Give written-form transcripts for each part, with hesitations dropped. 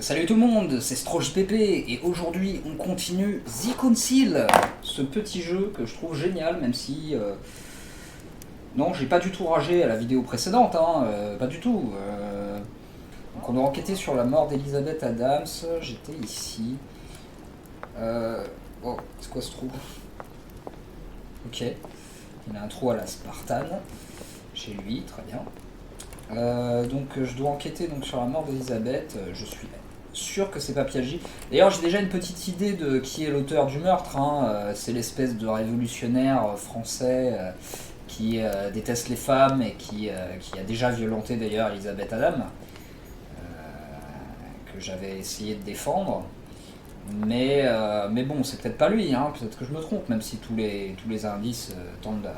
Salut tout le monde, c'est StroJPP et aujourd'hui on continue The Council, ce petit jeu que je trouve génial, même si non, j'ai pas du tout ragé à la vidéo précédente, pas du tout. Donc on a enquêté sur la mort d'Elisabeth Adams, j'étais ici. Oh, c'est quoi ce trou? Ok, il a un trou à la Spartane, chez lui, très bien. Donc je dois enquêter donc, sur la mort d'Elisabeth, je suis sûr que c'est pas Piaggi. D'ailleurs j'ai déjà une petite idée de qui est l'auteur du meurtre, c'est l'espèce de révolutionnaire français qui déteste les femmes et qui a déjà violenté d'ailleurs Elisabeth Adam, que j'avais essayé de défendre. Mais bon, c'est peut-être pas lui, peut-être que je me trompe, même si tous les indices tendent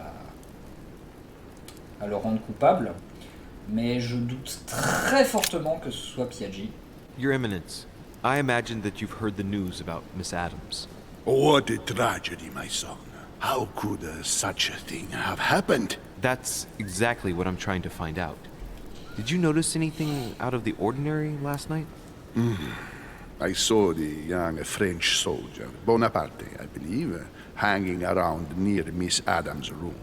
à le rendre coupable. Mais je doute très fortement que ce soit Piaggi. Your Eminence, I imagine that you've heard the news about Miss Adams. What a tragedy, my son. How could such a thing have happened? That's exactly what I'm trying to find out. Did you notice anything out of the ordinary last night? I saw the young French soldier, Bonaparte, I believe, hanging around near Miss Adams' room.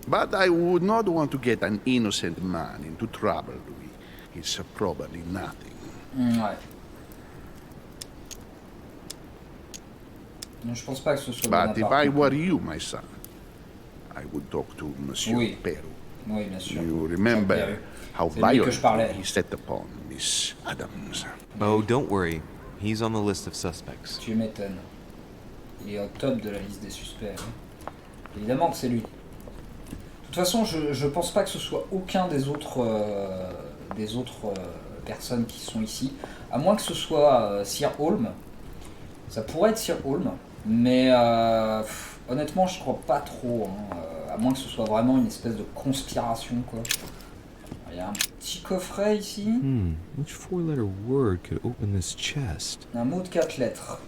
But I would not want to get an innocent man into trouble, Louis. It's probably nothing. Ouais. Non, je pense pas que ce soit But if Bonaparte. I were you, my son, I would talk to Monsieur Oui. Perrault. Oui, bien sûr. You remember how C'est lui que je parlais. violently he set upon Miss Adams. Oh, don't worry. He's on the list of suspects. Tu m'étonnes. Il est au top de la liste des suspects. Évidemment que c'est lui. De toute façon, je pense pas que ce soit aucun des autres personnes qui sont ici, à moins que ce soit Sir Holm. Ça pourrait être Sir Holm, mais honnêtement, je crois pas trop. À moins que ce soit vraiment une espèce de conspiration, quoi. Il y a un petit coffret ici. Which four-letter word could open this chest? Un mot de 4 lettres.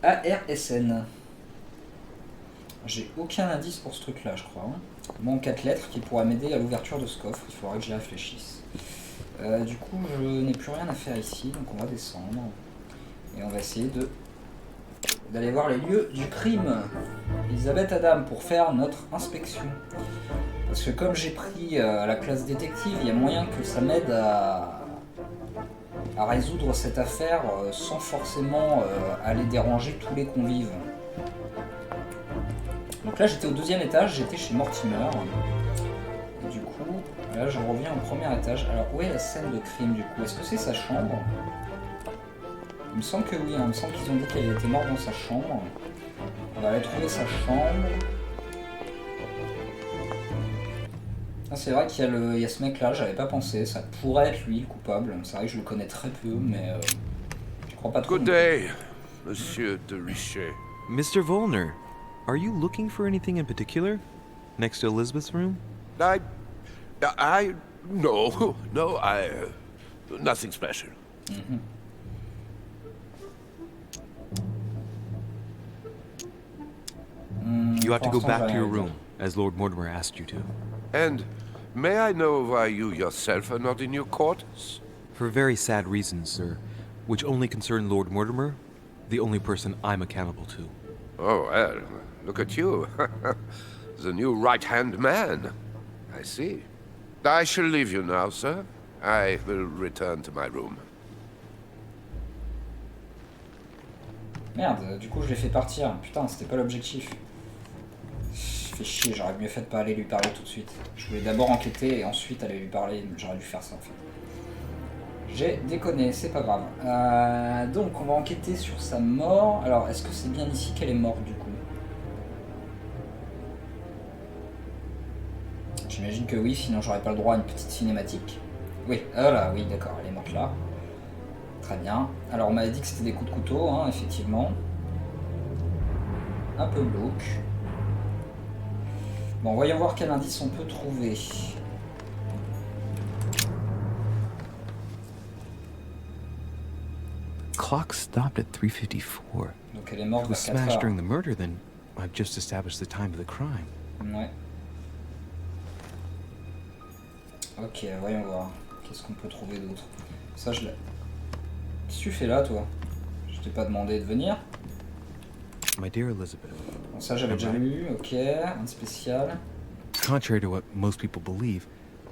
ARSN. J'ai aucun indice pour ce truc-là, je crois. Mot en 4 lettres qui pourra m'aider à l'ouverture de ce coffre. Il faudra que j'y réfléchisse. Du coup, je n'ai plus rien à faire ici, donc on va descendre. Et on va essayer d'aller voir les lieux du crime. Elisabeth Adam, pour faire notre inspection. Parce que comme j'ai pris la classe détective, il y a moyen que ça m'aide à résoudre cette affaire sans forcément aller déranger tous les convives. Donc là j'étais au 2e étage, j'étais chez Mortimer. Et du coup, là je reviens au 1er étage. Alors où est la scène de crime du coup? Est-ce que c'est sa chambre? Il me semble que oui, il me semble qu'ils ont dit qu'elle était morte dans sa chambre. On va aller trouver sa chambre. Ah, c'est vrai qu'il y a ce mec là, j'avais pas pensé, ça pourrait être lui le coupable. C'est vrai que je le connais très peu, mais je crois pas trop. Good day, Monsieur de Richer. Mr. Volner, are you looking for anything in particular? Next to Elisabeth's room? No, nothing special. You ought to go back to your room, as Lord Mortimer asked you to. And may I know why you yourself are not in your quarters? For very sad reasons, sir, which only concern Lord Mortimer, the only person I'm accountable to. Oh, well, look at you. The new right-hand man. I see. I shall leave you now, sir. I will return to my room. Merde, du coup je l'ai fait partir. Putain, c'était pas l'objectif. Fait chier, j'aurais mieux fait de pas aller lui parler tout de suite. Je voulais d'abord enquêter et ensuite aller lui parler. J'aurais dû faire ça en fait. J'ai déconné, c'est pas grave. Donc on va enquêter sur sa mort. Alors est-ce que c'est bien ici qu'elle est morte du coup? J'imagine que oui, sinon j'aurais pas le droit à une petite cinématique. Oui, voilà, oui d'accord, elle est morte là. Très bien. Alors on m'avait dit que c'était des coups de couteau, effectivement. Un peu glauque. Bon, voyons voir quel indice on peut trouver. Clock stopped at 3:54. Donc elle est morte It was vers 4 smashed heures. during the murder, then I've just established the time of the crime. Ouais. Ok, voyons voir. Qu'est-ce qu'on peut trouver d'autre? Ça, je Qu'est-ce que tu fais là, toi? Je t'ai pas demandé de venir. My dear Elisabeth, Bon, ça j'avais déjà lu, ok, un spécial. contrary to what most people believe,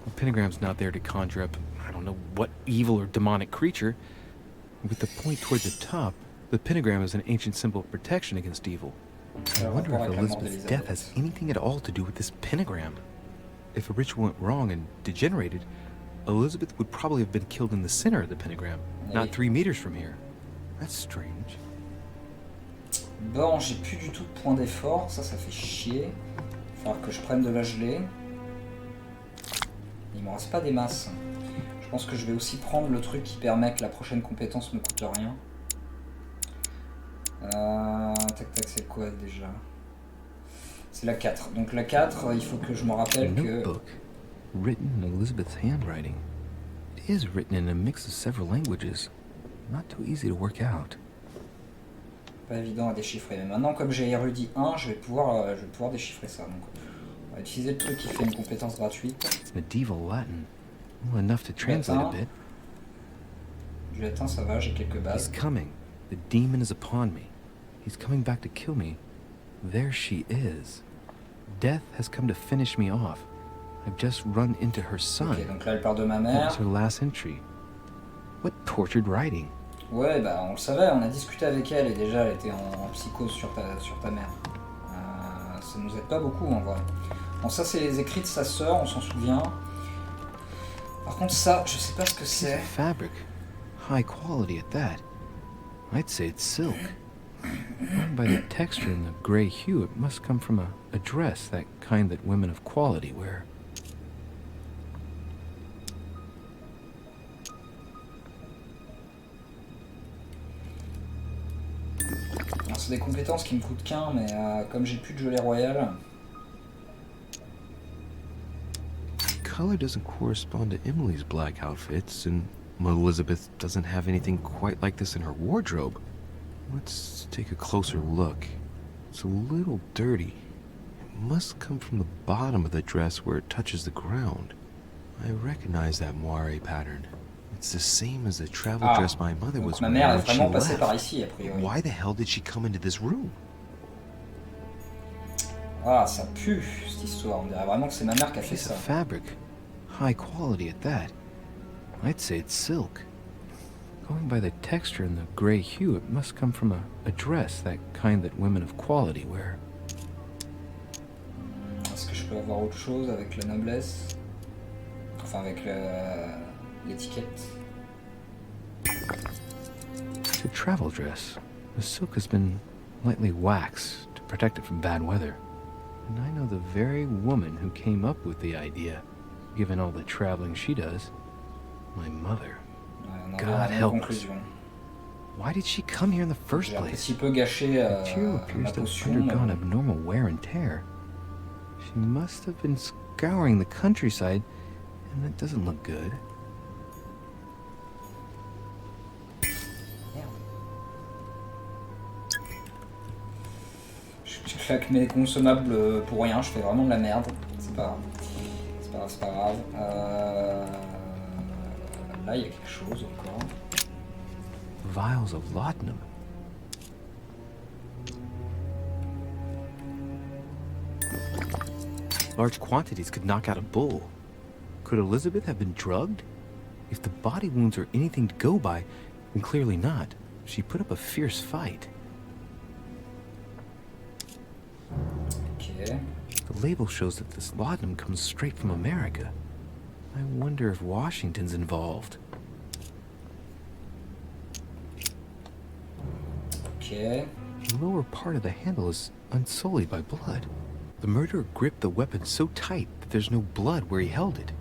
the pentagram's not there to conjure up, I don't know what evil or demonic creature. With the point toward the top, the pentagram is an ancient symbol of protection against evil. I wonder if Elisabeth's death has anything at all to do with this pentagram. If a ritual went wrong and degenerated, Elisabeth would probably have been killed in the center of the pentagram, not 3 meters from here. That's strange. Bon, j'ai plus du tout de points d'effort, ça fait chier. Il va falloir que je prenne de la gelée. Il m'en reste pas des masses. Je pense que je vais aussi prendre le truc qui permet que la prochaine compétence me coûte rien. Tac tac, c'est quoi déjà? C'est la 4. Donc la 4, il faut que je me rappelle que... Notebook, written in Elisabeth's handwriting. It is written in a mix of several languages. Not too easy to work out. Pas évident à déchiffrer. Mais maintenant, comme j'ai érudit 1, je vais pouvoir déchiffrer ça. Donc, on va utiliser le truc qui fait une compétence gratuite. It's medieval Latin. Well, enough to translate a bit. Du latin, ça va, j'ai quelques bases. He's coming. The demon is upon me. He's coming back to kill me. There she is. Death has come to finish me off. I've just run into her son. Ok, donc là, elle parle de ma That mère. was her last entry. What tortured writing. Ouais, bah on le savait, on a discuté avec elle et déjà elle était en psychose sur ta mère. Ça nous aide pas beaucoup en vrai. Bon, ça c'est les écrits de sa sœur, on s'en souvient. Par contre, ça, je sais pas ce que c'est. Fabric. High quality at that. I'd say it's silk. By the texture and the gray hue, it must come from a dress, that kind that women of quality wear. C'est des compétences qui me coûtent qu'un, mais comme j'ai plus de gelée royale. Color doesn't correspond to Emily's black outfits, and Elisabeth doesn't have anything quite like this in her wardrobe. Let's take a closer look. It's a little dirty. It must come from the bottom of the dress where it touches the ground. I recognize that moire pattern. It's the same as the travel dress my mother was wearing when she left. Why the hell did she come into this room? Ah, ça pue cette histoire. On dirait vraiment que c'est ma mère qui a fait Piece ça. of fabric, high quality at that. I'd say it's silk. Going by the texture and the gray hue, it must come from a dress, that kind that women of quality wear. Est-ce que je peux avoir autre chose avec la noblesse? Enfin, avec l'étiquette. It's a travel dress. The silk has been lightly waxed to protect it from bad weather. And I know the very woman who came up with the idea, given all the traveling she does. My mother. Ouais, God help us. Why did she come here in the first J'ai un place? petit peu gâché Material ma appears to have potion. undergone abnormal wear and tear. She must have been scouring the countryside, and that doesn't look good. Je claque mes consommables pour rien, je fais vraiment de la merde. C'est pas grave. C'est pas grave, c'est pas grave. Là, il y a quelque chose encore. Vials of laudanum. Large quantities could knock out a bull. Could Elisabeth have been drugged? If the body wounds are anything to go by, then clearly not. She put up a fierce fight. Ok. The label shows that this laudanum comes straight from America. I wonder if Washington's involved. Ok. The lower part of the handle is unsullied by blood. The murderer gripped the weapon so tight that there's no blood where he held it.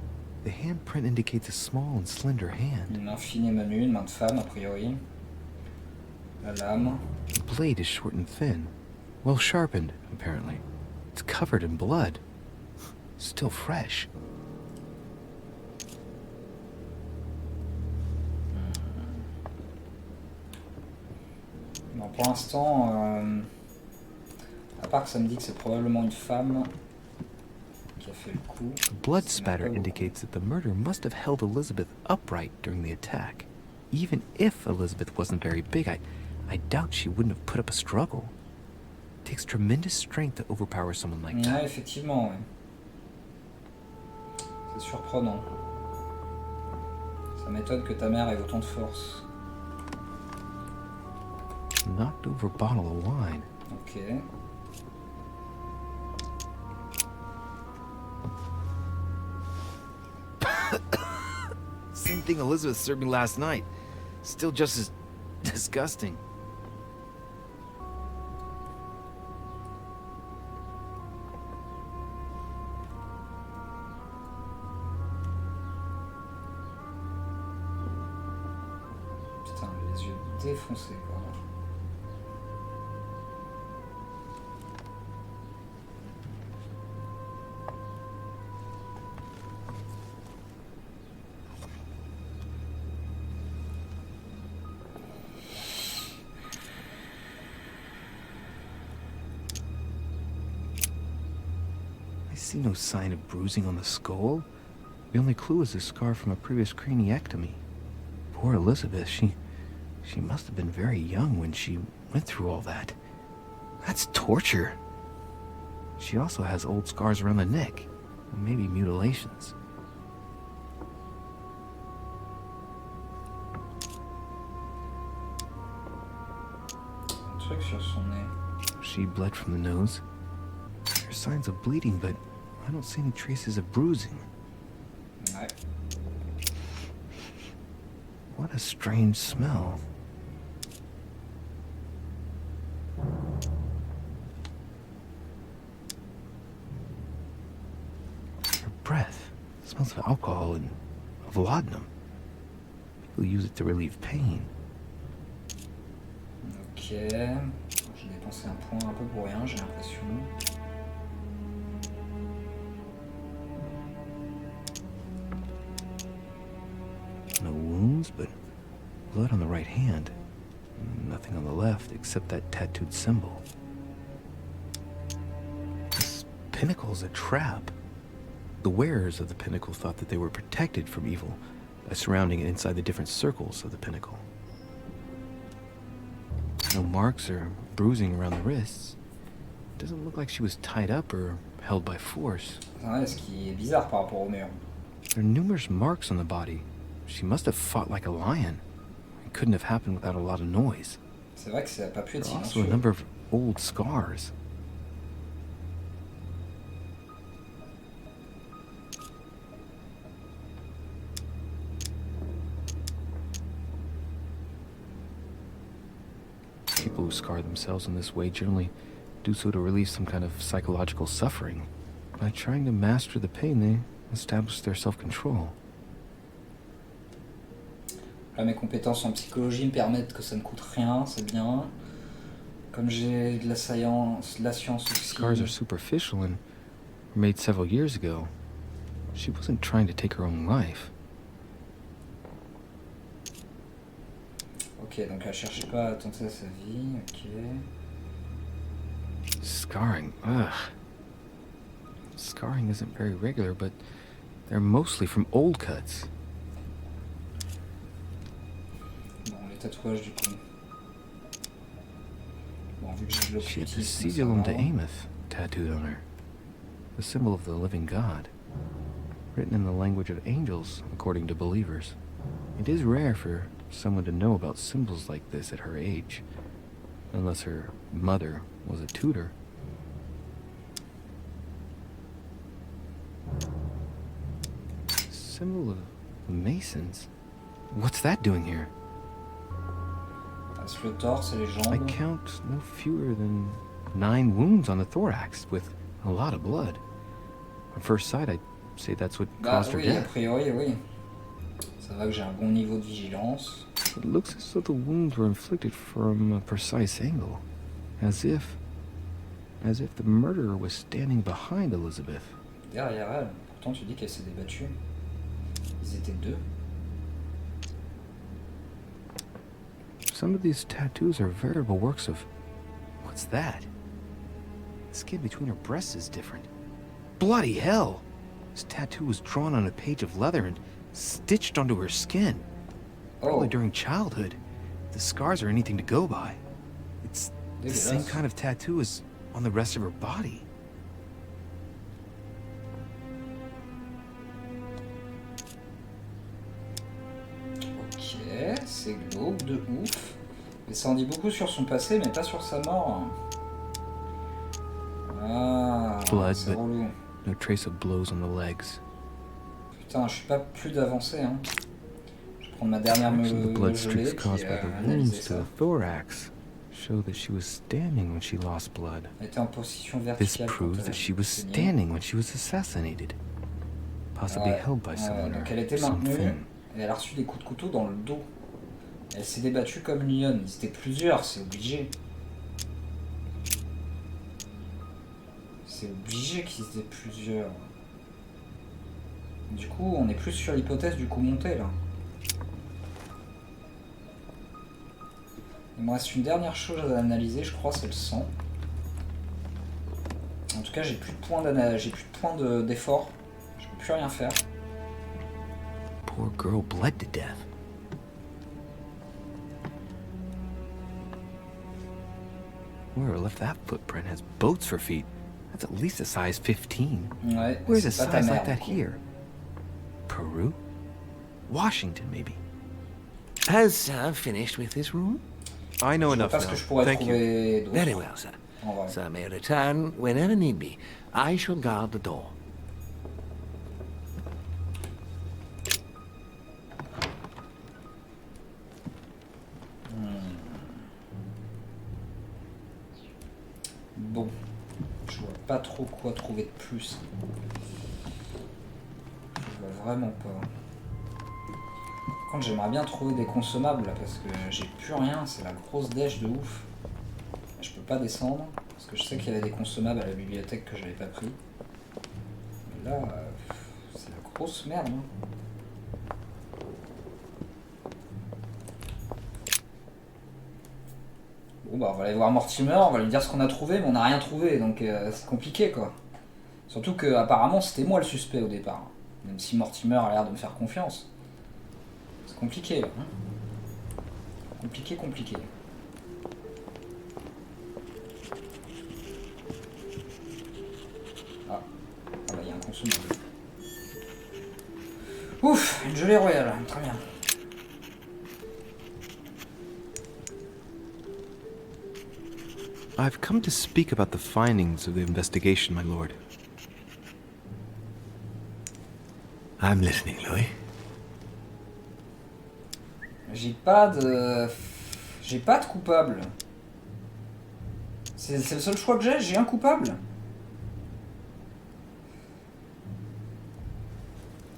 The handprint indicates a small and slender hand. Une main fine et menue, une main de femme a priori. La lame. The blade is short and thin. Well sharpened, apparently. It's covered in blood. Still fresh. Bon, pour l'instant, à part que ça me dit que c'est probablement une femme qui a fait le coup. The blood spatter indicates that the murderer must have held Elisabeth upright during the attack. even if Elisabeth wasn't very big, I doubt she wouldn't have put up a struggle. It takes tremendous strength to overpower someone like Ouais, that. effectivement, ouais. C'est surprenant. Ça m'étonne que ta mère ait autant de force. Knocked over a bottle of wine. Ok. Same thing Elisabeth served me last night. Still just as disgusting. Putain, les yeux défoncés, quoi. I see no sign of bruising on the skull. The only clue is a scar from a previous craniectomy. Poor Elisabeth, she must have been very young when she went through all that. That's torture. She also has old scars around the neck, and maybe mutilations. Un truc sur son nez. She bled from the nose. There's signs of bleeding, but I don't see any traces of bruising. Ouais. What a strange smell. Her breath smells of alcohol and of laudanum. People use it to relieve pain. Ok. J'ai dépensé un point un peu pour rien, j'ai l'impression. No wounds, but blood on the right hand. Nothing on the left except that tattooed symbol. This pinnacle's a trap. The wearers of the pinnacle thought that they were protected from evil by surrounding it inside the different circles of the pinnacle. No marks or bruising around the wrists. It doesn't look like she was tied up or held by force. Ouais, ce qui est bizarre par rapport au mur. There are numerous marks on the body. She must have fought like a lion. It couldn't have happened without a lot of noise. C'est vrai que ça n'a pas pu être There are also a silencieux. number of old scars. People who scar themselves in this way generally do so to relieve some kind of psychological suffering. By trying to master the pain, they establish their self-control. Là, mes compétences en psychologie me permettent que ça ne coûte rien, c'est bien. Comme j'ai de la science aussi. Scars are superficial and were made several years ago. She wasn't trying to take her own life. Ok, donc elle cherche pas à tenter sa vie, ok. Scarring, ugh. Scarring isn't very regular, but they're mostly from old cuts. Bon, les tatouages du coup. Bon, vu que j'ai de She had the l'occultisme, ça sigillum de va. Amos tattooed on her, the symbol of the living God, written in the language of angels, according to believers. It is rare for someone to know about symbols like this at her age, unless her mother was a tutor. Symbol of Masons? What's that doing here? Passe le torse et les I jambes. count no fewer than 9 wounds on the thorax, with a lot of blood. On first sight, I'd say that's what Bah caused her oui, a death. priori, oui. Ça va que j'ai un bon niveau de vigilance. It looks as though the wounds were inflicted from a precise angle, as if the murderer was standing behind Elisabeth. Derrière elle. Pourtant, tu dis qu'elle s'est débattue. Ils étaient deux. Some of these tattoos are veritable works of... What's that? The skin between her breasts is different. Bloody hell! This tattoo was drawn on a page of leather and stitched onto her skin. Probably during childhood. The scars are anything to go by. It's the same kind of tattoo as on the rest of her body. Ok, c'est glauque de ouf. Mais ça en dit beaucoup sur son passé, mais pas sur sa mort. Ah, c'est relou. No trace of blows on the legs. Putain, je suis pas plus d'avancé, hein. Je vais prendre ma dernière gelée et analyser ça. Show that she was standing when she lost blood. Elle était en position This verticale. proves that she was standing when she was assassinated. Possibly held by someone donc or elle était maintenue something. et elle a reçu des coups de couteau dans le dos. Elle s'est débattue comme une lionne. Ils étaient plusieurs, c'est obligé. C'est obligé qu'ils étaient plusieurs. Du coup, on est plus sur l'hypothèse du coup monté là. Il me reste une dernière chose à analyser, je crois, c'est le sang. En tout cas, j'ai plus de points d'effort. Je peux plus rien faire. Poor girl bled to death. Whoever left that footprint has boats for feet. That's at least a size 15. Ouais, where's a c'est pas ta size mère, like that du coup. here? Peru? Washington, maybe. Has Sir finished with this room? I know Je vois enough pas ce now. que je pourrais Thank you. trouver d'autre. Very well, sir. En vrai. Sir may return whenever need be. I shall guard the door. Bon, je vois pas trop quoi trouver de plus. Je vois vraiment pas. Par contre, j'aimerais bien trouver des consommables là parce que j'ai plus rien, c'est la grosse dèche de ouf. Je peux pas descendre parce que je sais qu'il y avait des consommables à la bibliothèque que j'avais pas pris. Mais là, c'est la grosse merde. Hein. Bon bah on va aller voir Mortimer, on va lui dire ce qu'on a trouvé, mais on n'a rien trouvé, donc c'est compliqué quoi. Surtout que apparemment c'était moi le suspect au départ, même si Mortimer a l'air de me faire confiance. C'est compliqué là. Hein. Compliqué. Ah bah il y a un consommable. Ouf, une gelée royale, très bien. I've come to speak about the findings of the investigation, my lord. I'm listening, Louis. J'ai pas de coupable. C'est le seul choix que j'ai un coupable.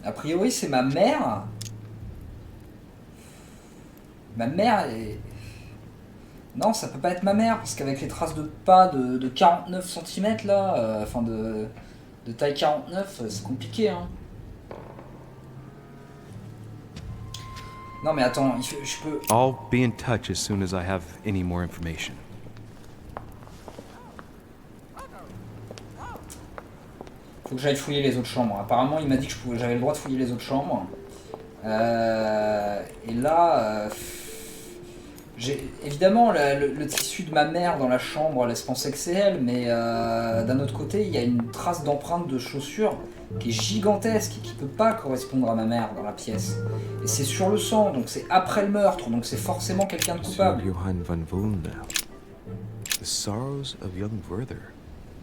A priori, c'est ma mère. Ma mère est... Non, ça peut pas être ma mère, parce qu'avec les traces de pas de 49 cm là, enfin de taille 49, c'est compliqué, hein. Non mais attends, je peux... I'll be in touch as soon as I have any more information. Faut que j'aille fouiller les autres chambres. Apparemment, il m'a dit que j'avais le droit de fouiller les autres chambres. Et là... évidemment, le tissu de ma mère dans la chambre laisse penser que c'est elle, mais d'un autre côté, il y a une trace d'empreinte de chaussure qui est gigantesque et qui peut pas correspondre à ma mère dans la pièce. Et c'est sur le sang, donc c'est après le meurtre, donc c'est forcément quelqu'un de coupable. Johann von Wollendau. The Sorrows of Young Werther.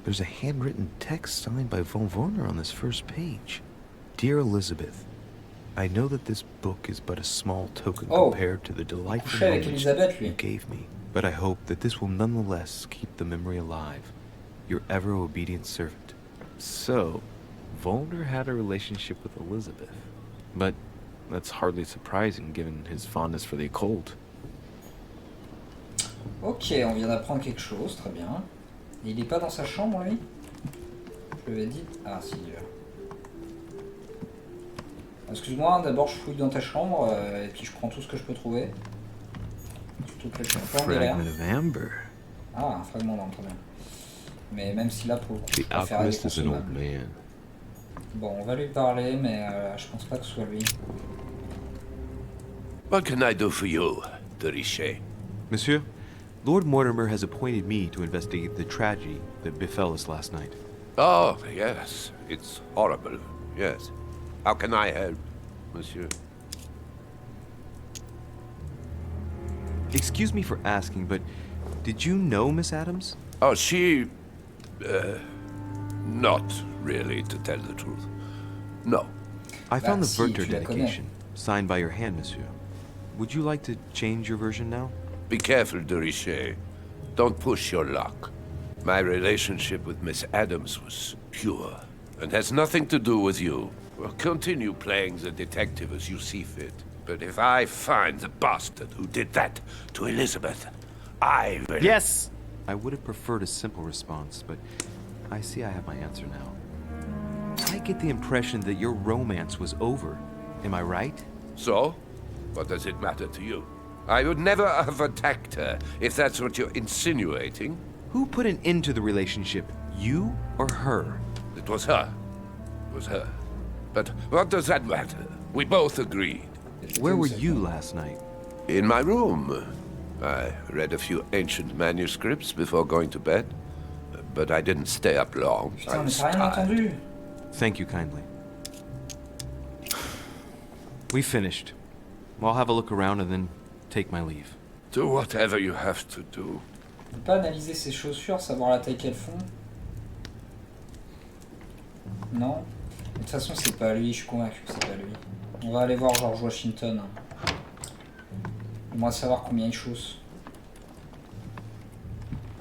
There's a handwritten text signed by von Werner on this first page. Dear Elisabeth, I know that this book is but a small token compared to the delightful avec moments Elisabeth, lui. you gave me, but I hope that this will nonetheless keep the memory alive. Your ever obedient servant. So, Wollner had a relationship with Elisabeth, but that's hardly surprising given his fondness for the occult. Ok, on vient d'apprendre quelque chose, très bien. Et il est pas dans sa chambre, lui? Je lui avais dit... Ah, si, Excuse-moi, d'abord je fouille dans ta chambre, et puis je prends tout ce que je peux trouver. Surtout que là, je suis un peu en galère. Ah, un fragment d'âme, très bien. Mais même si là, pour le coup, je préfère aller consommables. Bon, on va lui parler, mais je pense pas que ce soit lui. What can I do for you, de Richet? Monsieur, Lord Mortimer has appointed me to investigate the tragedy that befell us last night. Oh, yes. It's horrible. Yes. How can I help, monsieur? Excuse me for asking, but did you know Miss Adams? Oh, she... not really, to tell the truth. No. I found the si, Werther tu la connais. dedication, signed by your hand, monsieur. Would you like to change your version now? Be careful, de Richet. Don't push your luck. My relationship with Miss Adams was pure, and has nothing to do with you. Well, continue playing the detective as you see fit. But if I find the bastard who did that to Elisabeth, I will... Yes! I would have preferred a simple response, but I see I have my answer now. I get the impression that your romance was over. Am I right? So? What does it matter to you? I would never have attacked her, if that's what you're insinuating. Who put an end to the relationship? You or her? It was her. It was her. But what does that matter? We both agreed. Where were you last night? In my room. I read a few ancient manuscripts before going to bed. But I didn't stay up long. Putain, I mais was t'as rien tired. entendu. Thank you kindly. We finished. I'll have a look around and then take my leave. Do whatever you have to do. On peut pas analyser ses chaussures, savoir la taille qu'elles font. Non. De toute façon, c'est pas lui, je suis convaincu que c'est pas lui. On va aller voir George Washington. On va savoir combien il chausse.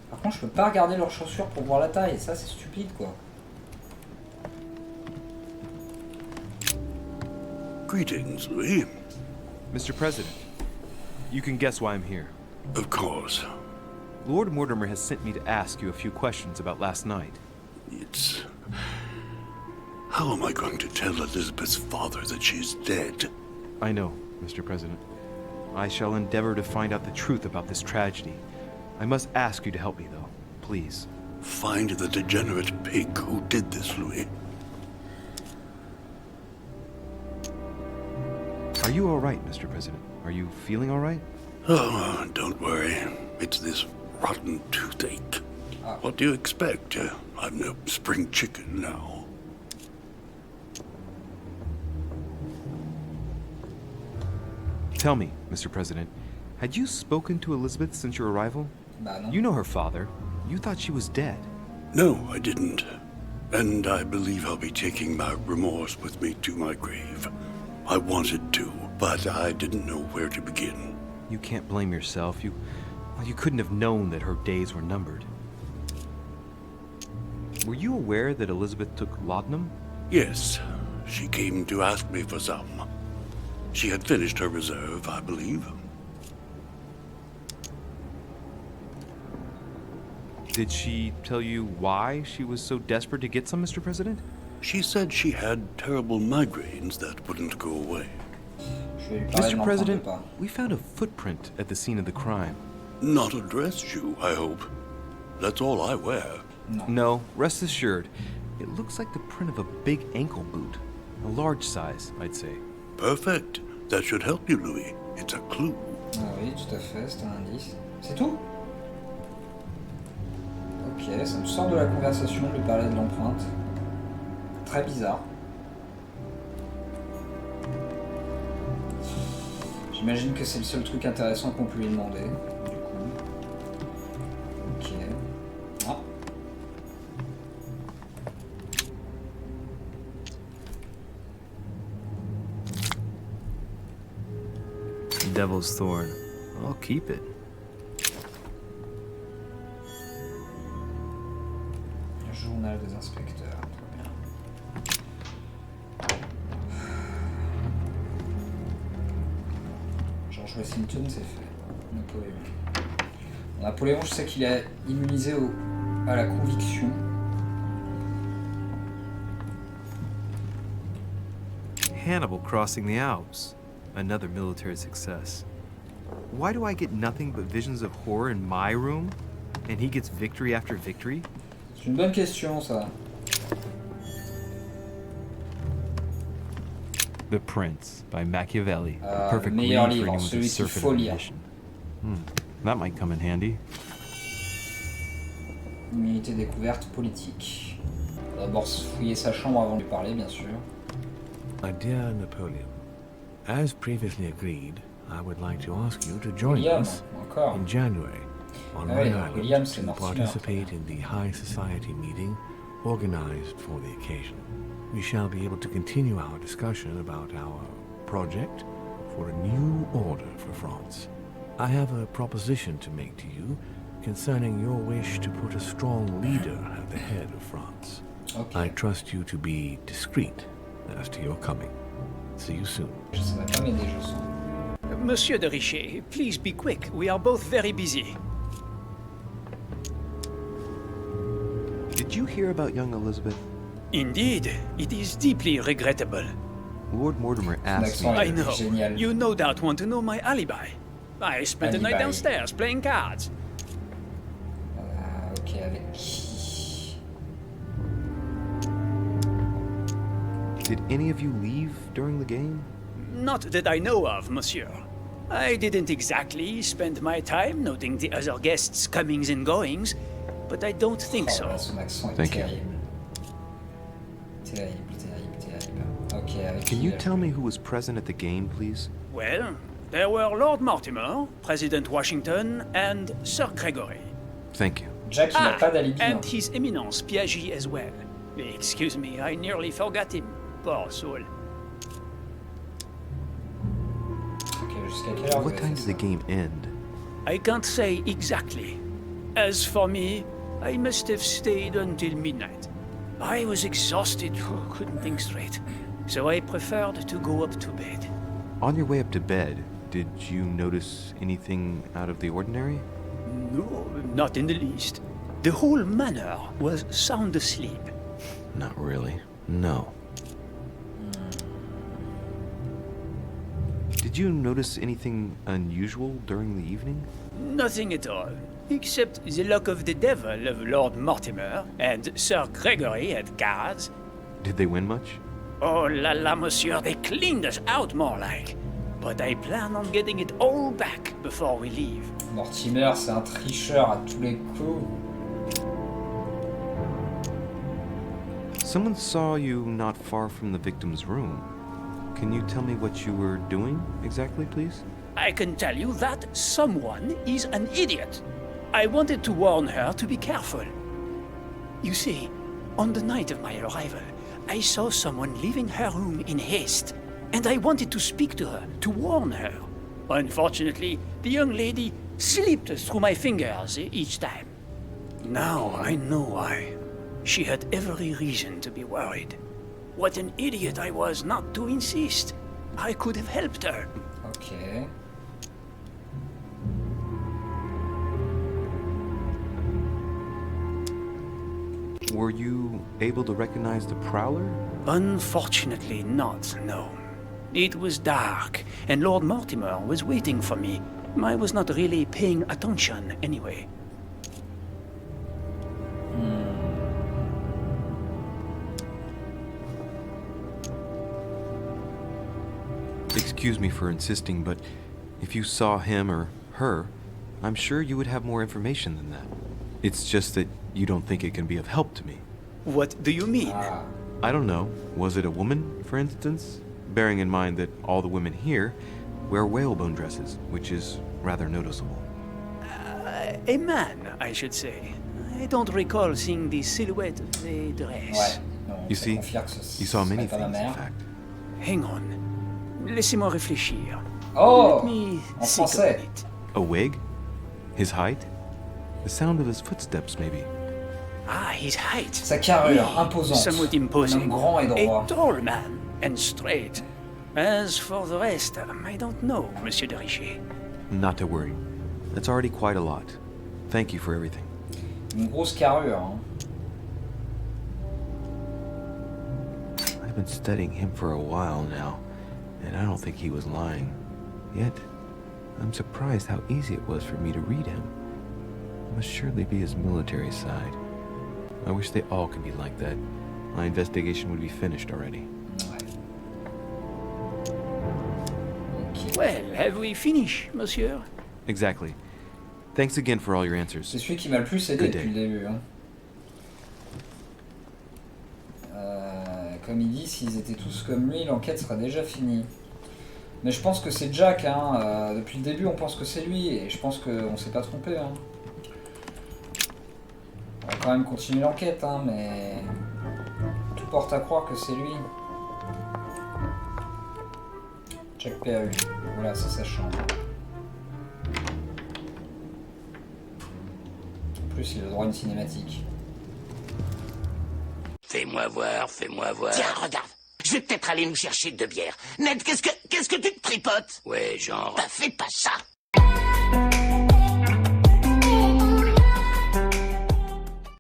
Par contre, je peux pas regarder leurs chaussures pour voir la taille, ça c'est stupide quoi. Greetings, Louis. Mr. President, you can guess why I'm here. Of course. Lord Mortimer has sent me to ask you a few questions about last night. It's... How am I going to tell Elisabeth's father that she's dead? I know, Mr. President. I shall endeavor to find out the truth about this tragedy. I must ask you to help me, though. Please. Find the degenerate pig who did this, Louis. Are you all right, Mr. President? Are you feeling all right? Oh, don't worry. It's this rotten toothache. What do you expect? I'm no spring chicken now. Tell me, Mr. President, had you spoken to Elisabeth since your arrival? Bah non. You know her father. You thought she was dead. No, I didn't. And I believe I'll be taking my remorse with me to my grave. I wanted to, but I didn't know where to begin. You can't blame yourself. You couldn't have known that her days were numbered. Were you aware that Elisabeth took laudanum? Yes, she came to ask me for some. She had finished her reserve, I believe. Did she tell you why she was so desperate to get some, Mr. President? She said she had terrible migraines that wouldn't go away. Je vais lui parler de Mr. l'empreinte de President, pas. we found a footprint at the scene of the crime. Not a dress shoe, I hope. That's all I wear. No, rest assured. It looks like the print of a big ankle boot. A large size, I'd say. Perfect. That should help you, Louis. It's a clue. Ah oui, tout à fait, c'est un indice. C'est tout? Ok, ça me sort de la conversation de lui parler de l'empreinte. Très bizarre. J'imagine que c'est le seul truc intéressant qu'on peut lui demander, du coup. Ok. Ah. Devil's Thorn. I'll keep it. Journal des inspecteurs. Très bien. George Washington, c'est fait. Napoléon. Napoléon, je sais qu'il est immunisé à la conviction. Hannibal crossing the Alps. Another military success. Why do I get nothing but visions of horror in my room? And he gets victory after victory? C'est une bonne question, ça. The Prince by Machiavelli. Le Perfect read meilleur for livre, anyone with a celui qu'il surfeit faut of lire. ambition. That might come in handy. Immunité découverte politique. D'abord fouiller sa chambre avant de lui parler, bien sûr. My dear Napoleon, as previously agreed, I would like to ask you to join William, us encore. in January on Ah my oui, island William, c'est to Mortimer. participate in the high society meeting organized for the occasion. We shall be able to continue our discussion about our project for a new order for France. I have a proposition to make to you concerning your wish to put a strong leader at the head of France. Ok, I trust you to be discreet as to your coming. See you soon. ça va pas m'aider, je sens. Monsieur de Richet, please be quick. We are both very busy. Did you hear about young Elizabeth? Indeed, it is deeply regrettable. Lord Mortimer asked me. L'accent I est know. génial. You no doubt want to know my alibi. I spent the night Alibi. downstairs playing cards. Ok, avec qui? Did any of you leave during the game? Not that I know of, monsieur. I didn't exactly spend my time noting the other guests' comings and goings, but I don't think Oh so. là, son accent est Thank you. terrible. Terrible. Ok, avec Can qui you là? tell me who was present at the game, please? Well, there were Lord Mortimer, President Washington, and Sir Gregory. Thank you. Jack, il n'a pas d'alibi. hein. and His Eminence Piaget as well. Excuse me, I nearly forgot him. Poor soul. Ok, jusqu'à quelle heure vous What avez time fait did the ça? game end? I can't say exactly. As for me, I must have stayed until midnight. I was exhausted, couldn't think straight. So I preferred to go up to bed. On your way up to bed, did you notice anything out of the ordinary? No, not in the least. The whole manor was sound asleep. Not really. No. Did you notice anything unusual during the evening? Nothing at all, except the luck of the devil of Lord Mortimer and Sir Gregory at cards. Did they win much? Oh la la, monsieur, they cleaned us out more like. But I plan on getting it all back before we leave. Mortimer, c'est un tricheur à tous les coups. Someone saw you not far from the victim's room. Can you tell me what you were doing exactly, please? I can tell you that someone is an idiot. I wanted to warn her to be careful. You see, on the night of my arrival, I saw someone leaving her room in haste, and I wanted to speak to her, to warn her. Unfortunately, the young lady slipped through my fingers each time. Now I know why. She had every reason to be worried. What an idiot I was not to insist. I could have helped her. Ok. Were you able to recognize the prowler? Unfortunately not, no. It was dark, and Lord Mortimer was waiting for me. I was not really paying attention anyway. Excuse me for insisting, but if you saw him or her, I'm sure you would have more information than that. It's just that you don't think it can be of help to me. What do you mean? Ah, I don't know. Was it a woman, for instance? Bearing in mind that all the women here wear whalebone dresses, which is rather noticeable. A man, I should say. I don't recall seeing the silhouette of the dress. ouais. Non, You ça see, confirme que ce you saw serait many pas ma things, in mère. fact. Hang on. Laissez-moi réfléchir. Oh, Let me en think français. a minute. A wig? His height? The sound of his footsteps, maybe. Ah, his height. Sa carrure imposante. Somewhat Un homme imposing. grand et droit. A tall man and straight. As for the rest, I don't know, Monsieur de Richet. Not to worry. That's already quite a lot. Thank you for everything. Une grosse carrure. Hein. I've been studying him for a while now, and I don't think he was lying. Yet, I'm surprised how easy it was for me to read him. It must surely be his military side. I wish they all could be like that. My investigation would be finished already. Ouais. Well, have we finished, monsieur? Exactly. Thanks again for all your answers. C'est celui qui m'a le plus aidé Good depuis le day. début. Hein. Comme il dit, s'ils étaient tous comme lui, l'enquête sera déjà finie. Mais je pense que c'est Jack, hein. Depuis le début on pense que c'est lui, et je pense qu'on s'est pas trompé. Hein. On va quand même continuer l'enquête, hein, mais tout porte à croire que c'est lui. Jack PAU, voilà, c'est sa chambre. En plus, il a le droit à une cinématique. Fais-moi voir, fais-moi voir. Tiens, regarde, je vais peut-être aller nous chercher 2 bières. Ned, qu'est-ce que tu te tripotes? Ouais, genre... Bah, fais pas ça.